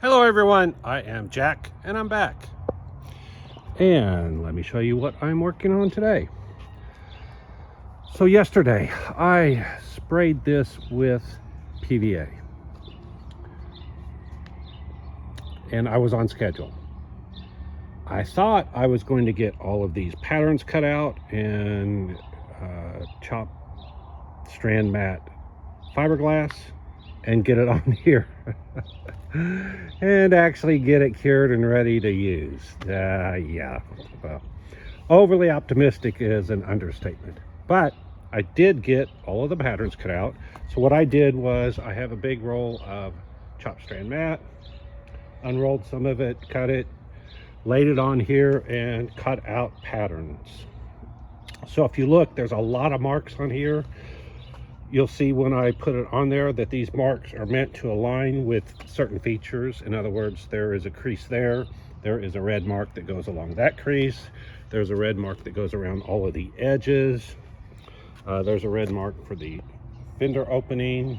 Hello everyone, I am Jack and I'm back. And let me show you what I'm working on today. So yesterday I sprayed this with PVA and I was on schedule. I thought I was going to get all of these patterns cut out and chop strand mat fiberglass and get it on here and actually get it cured and ready to use. Yeah, well, overly optimistic is an understatement, but I did get all of the patterns cut out. So what I did was I have a big roll of chopped strand mat, unrolled some of it, cut it, laid it on here and cut out patterns. So if you look, there's a lot of marks on here. You'll see when I put it on there that these marks are meant to align with certain features. In other words, there is a crease there. There is a red mark that goes along that crease. There's a red mark that goes around all of the edges. There's a red mark for the fender opening,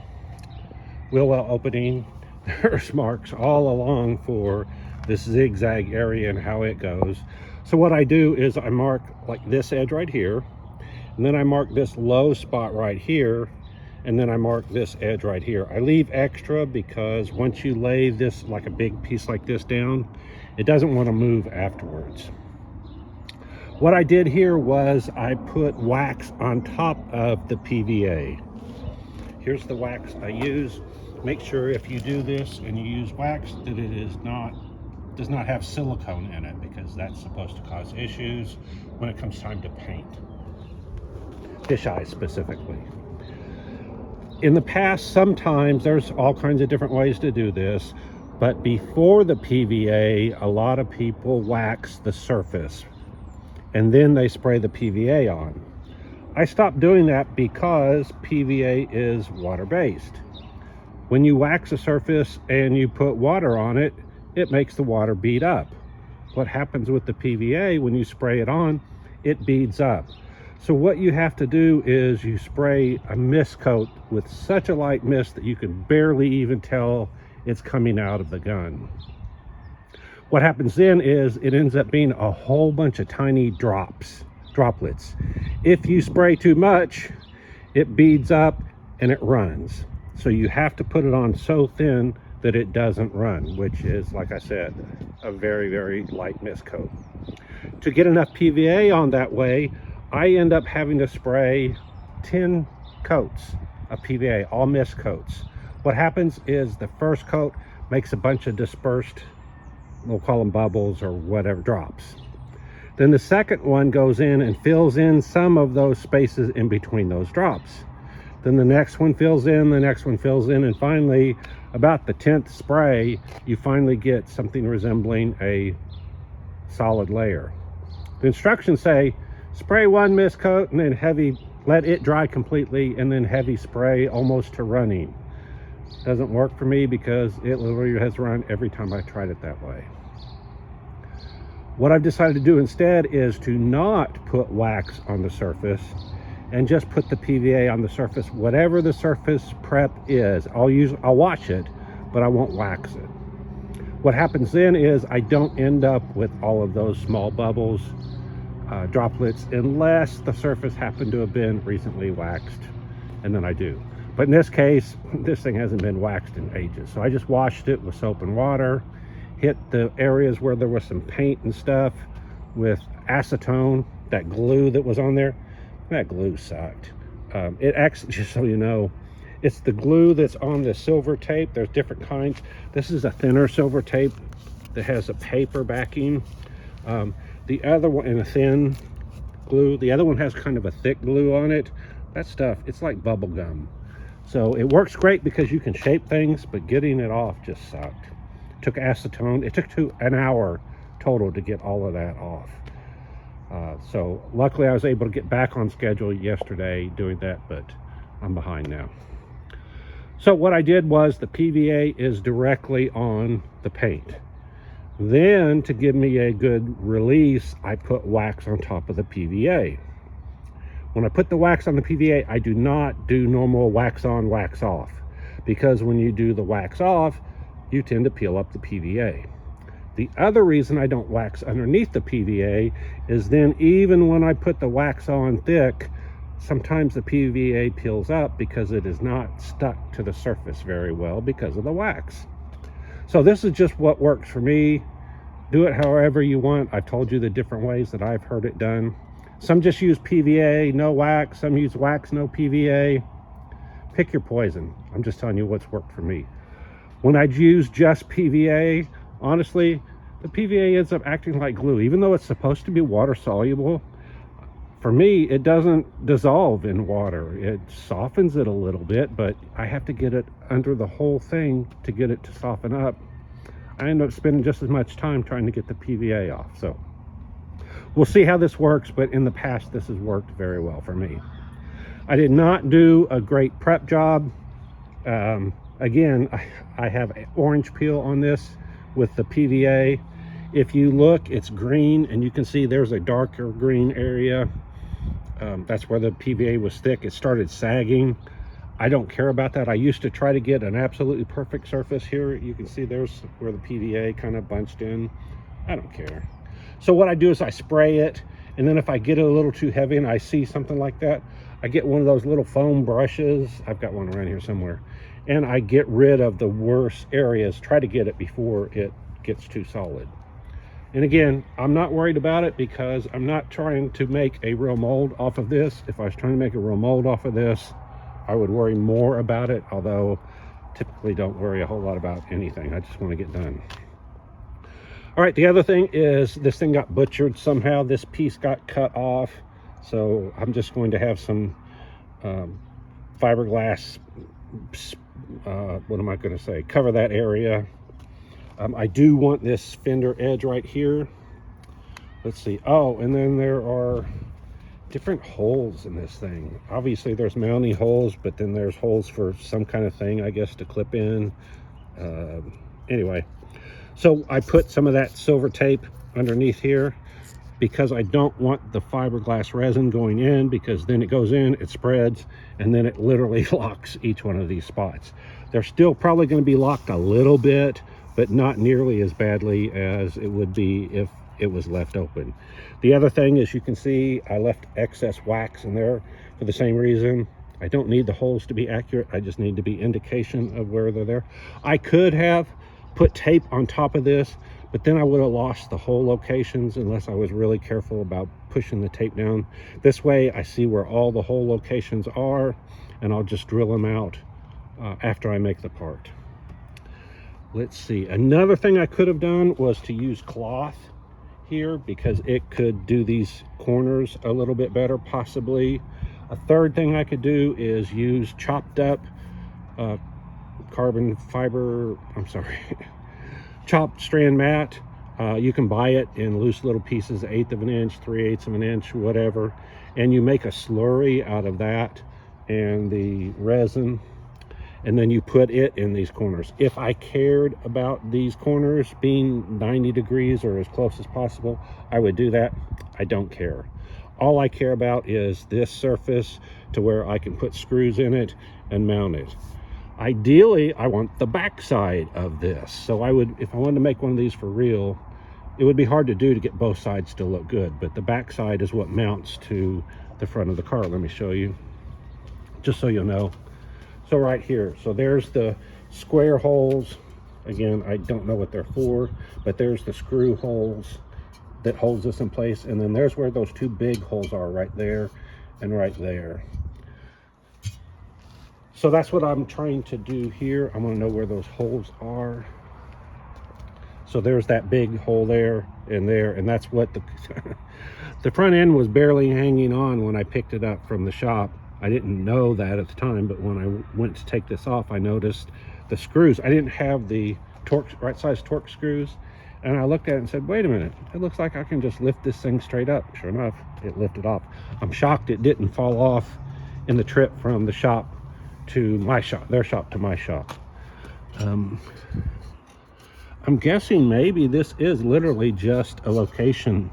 wheel well opening. There's marks all along for this zigzag area and how it goes. So what I do is I mark like this edge right here, and then I mark this low spot right here, and then I mark this edge right here. I leave extra because once you lay this, like a big piece like this down, it doesn't want to move afterwards. What I did here was I put wax on top of the PVA. Here's the wax I use. Make sure if you do this and you use wax that it does not have silicone in it, because that's supposed to cause issues when it comes time to paint. Fish eyes specifically. In the past, sometimes there's all kinds of different ways to do this, but before the PVA, a lot of people wax the surface and then they spray the PVA on. I stopped doing that because PVA is water-based. When you wax a surface and you put water on it, it makes the water bead up. What happens with the PVA when you spray it on, it beads up. So what you have to do is you spray a mist coat with such a light mist that you can barely even tell it's coming out of the gun. What happens then is it ends up being a whole bunch of tiny droplets. If you spray too much, it beads up and it runs. So you have to put it on so thin that it doesn't run, which is, like I said, a very, very light mist coat. To get enough PVA on that way, I end up having to spray 10 coats of PVA, all mist coats. What happens is the first coat makes a bunch of dispersed, we'll call them bubbles or whatever, drops. Then the second one goes in and fills in some of those spaces in between those drops. Then the next one fills in, the next one fills in, and finally, about the 10th spray, you finally get something resembling a solid layer. The instructions say, spray one mist coat and then heavy, let it dry completely, and then heavy spray almost to running. Doesn't work for me because it literally has run every time I tried it that way. What I've decided to do instead is to not put wax on the surface and just put the PVA on the surface, whatever the surface prep is. I'll wash it, but I won't wax it. What happens then is I don't end up with all of those small bubbles, droplets, unless the surface happened to have been recently waxed, and then I do. But in this case, this thing hasn't been waxed in ages. So I just washed it with soap and water, hit the areas where there was some paint and stuff with acetone, that glue that was on there. That glue sucked. It actually, just so you know, it's the glue that's on the silver tape. There's different kinds. This is a thinner silver tape that has a paper backing. The other one, and a thin glue. The other one has kind of a thick glue on it. That stuff, it's like bubble gum. So it works great because you can shape things, but getting it off just sucked. Took acetone. It took an hour total to get all of that off. So luckily I was able to get back on schedule yesterday doing that, but I'm behind now. So what I did was the PVA is directly on the paint. Then to give me a good release, I put wax on top of the PVA. When I put the wax on the PVA, I do not do normal wax on, wax off, because when you do the wax off, you tend to peel up the PVA. The other reason I don't wax underneath the PVA is then even when I put the wax on thick, sometimes the PVA peels up because it is not stuck to the surface very well because of the wax. So this is just what works for me. Do it however you want. I've told you the different ways that I've heard it done. Some just use PVA, no wax. Some use wax, no PVA. Pick your poison. I'm just telling you what's worked for me. When I use just PVA, honestly, the PVA ends up acting like glue. Even though it's supposed to be water soluble, for me, it doesn't dissolve in water. It softens it a little bit, but I have to get it under the whole thing to get it to soften up. I end up spending just as much time trying to get the PVA off. So we'll see how this works, but in the past, this has worked very well for me. I did not do a great prep job. Again, I have orange peel on this with the PVA. If you look, it's green, and you can see there's a darker green area. That's where the PVA was thick. It started sagging. I don't care about that. I used to try to get an absolutely perfect surface here. You can see there's where the PVA kind of bunched in. I don't care. So what I do is I spray it, and then if I get it a little too heavy and I see something like that, I get one of those little foam brushes. I've got one around here somewhere. And I get rid of the worst areas, try to get it before it gets too solid. And again, I'm not worried about it because I'm not trying to make a real mold off of this. If I was trying to make a real mold off of this, I would worry more about it, although typically don't worry a whole lot about anything. I just want to get done. All right, the other thing is this thing got butchered somehow. This piece got cut off. So I'm just going to have some fiberglass, what am I going to say, cover that area. I do want this fender edge right here. Let's see. Oh, and then there are different holes in this thing. Obviously there's mounting holes, but then there's holes for some kind of thing, I guess, to clip in. Anyway, so I put some of that silver tape underneath here because I don't want the fiberglass resin going in, because then it goes in, it spreads, and then it literally locks each one of these spots. They're still probably going to be locked a little bit, but not nearly as badly as it would be if it was left open. The other thing is, you can see I left excess wax in there for the same reason. I don't need the holes to be accurate. I just need to be indication of where they're there. I could have put tape on top of this, but then I would have lost the hole locations unless I was really careful about pushing the tape down. This way I see where all the hole locations are, and I'll just drill them out after I make the part. Let's see, another thing I could have done was to use cloth here, because it could do these corners a little bit better, possibly. A third thing I could do is use chopped up carbon fiber, chopped strand mat. You can buy it in loose little pieces, 1/8 of an inch, 3/8 of an inch, whatever, and you make a slurry out of that and the resin, and then you put it in these corners. If I cared about these corners being 90 degrees or as close as possible, I would do that. I don't care. All I care about is this surface to where I can put screws in it and mount it. Ideally, I want the back side of this. So I would, if I wanted to make one of these for real, it would be hard to do to get both sides to look good, but the back side is what mounts to the front of the car. Let me show you, just so you'll know. So right here, so there's the square holes. Again, I don't know what they're for, but there's the screw holes that holds this in place, and then there's where those two big holes are, right there and right there. So that's what I'm trying to do here. I want to know where those holes are. So there's that big hole there, and that's what the the front end was barely hanging on when I picked it up from the shop. I didn't know that at the time, but when I went to take this off, I noticed the screws. I didn't have the right size torque screws, and I looked at it and said, wait a minute, it looks like I can just lift this thing straight up. Sure enough, it lifted off. I'm shocked it didn't fall off in the trip from the shop to my shop, their shop to my shop. I'm guessing maybe this is literally just a location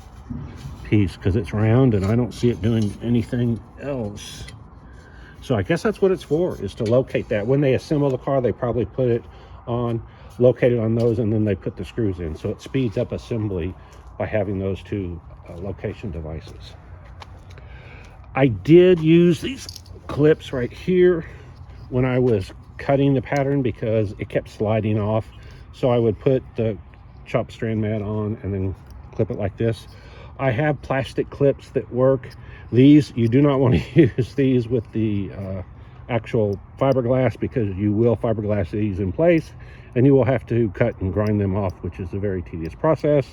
piece, because it's round and I don't see it doing anything else. So I guess that's what it's for, is to locate that. When they assemble the car, they probably put it on. located on those, and then they put the screws in. So it speeds up assembly by having those two location devices. I did use these clips right here when I was cutting the pattern because it kept sliding off. So I would put the chop strand mat on and then clip it like this. I have plastic clips that work. These, you do not want to use these with the actual fiberglass, because you will fiberglass these in place and you will have to cut and grind them off, which is a very tedious process.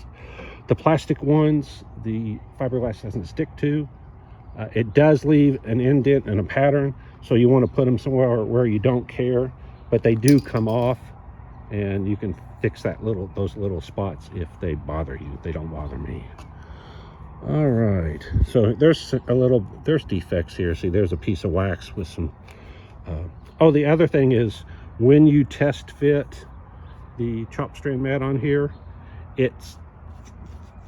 The plastic ones, the fiberglass doesn't stick to. It does leave an indent and a pattern, so you want to put them somewhere where you don't care, but they do come off, and you can fix those little spots if they bother you. They don't bother me. All right, so there's defects here. See, there's a piece of wax with some oh, the other thing is, when you test fit the chop strand mat on here, it's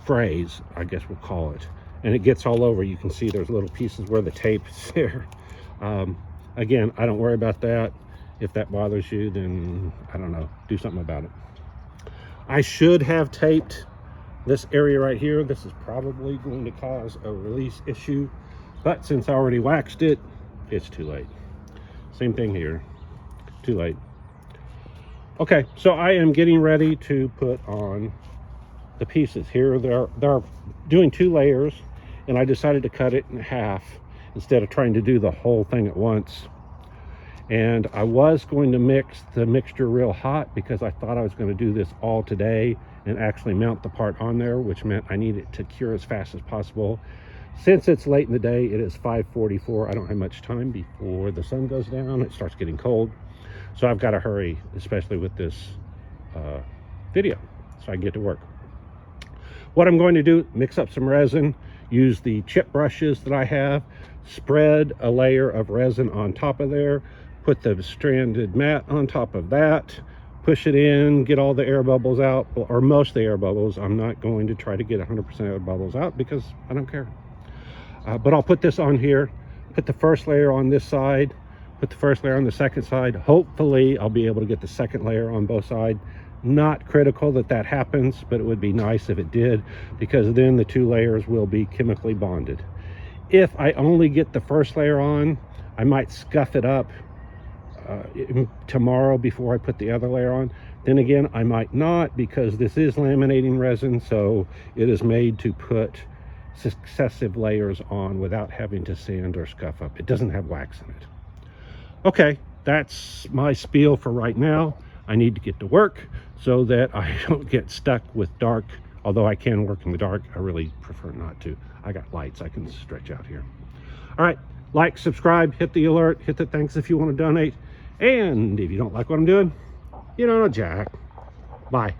frays, I guess we'll call it, and it gets all over. You can see there's little pieces where the tape is there. Again, I don't worry about that. If that bothers you, then I don't know, do something about it. I should have taped this area right here. This is probably going to cause a release issue, but since I already waxed it, it's too late. Same thing here, too late. Okay, so I am getting ready to put on the pieces here. They're doing 2 layers, and I decided to cut it in half instead of trying to do the whole thing at once. And I was going to mix the mixture real hot because I thought I was going to do this all today and actually mount the part on there, which meant I need it to cure as fast as possible. Since it's late in the day, it is 5:44. I don't have much time before the sun goes down. It starts getting cold, so I've got to hurry, especially with this video, so I can get to work. What I'm going to do, mix up some resin, use the chip brushes that I have, spread a layer of resin on top of there, put the stranded mat on top of that, push it in, get all the air bubbles out, or most of the air bubbles. I'm not going to try to get 100% of the bubbles out because I don't care. But I'll put this on here, put the first layer on this side, put the first layer on the second side. Hopefully I'll be able to get the second layer on both sides. Not critical that that happens, but it would be nice if it did, because then the 2 layers will be chemically bonded. If I only get the first layer on, I might scuff it up tomorrow before I put the other layer on. Then again, I might not, because this is laminating resin, so it is made to put successive layers on without having to sand or scuff up. It doesn't have wax in it. Okay, that's my spiel for right now. I need to get to work so that I don't get stuck with dark, although I can work in the dark. I really prefer not to. I got lights I can stretch out here. All right, like, subscribe, hit the alert, hit the thanks if you want to donate, and if you don't like what I'm doing, you don't know jack. Bye.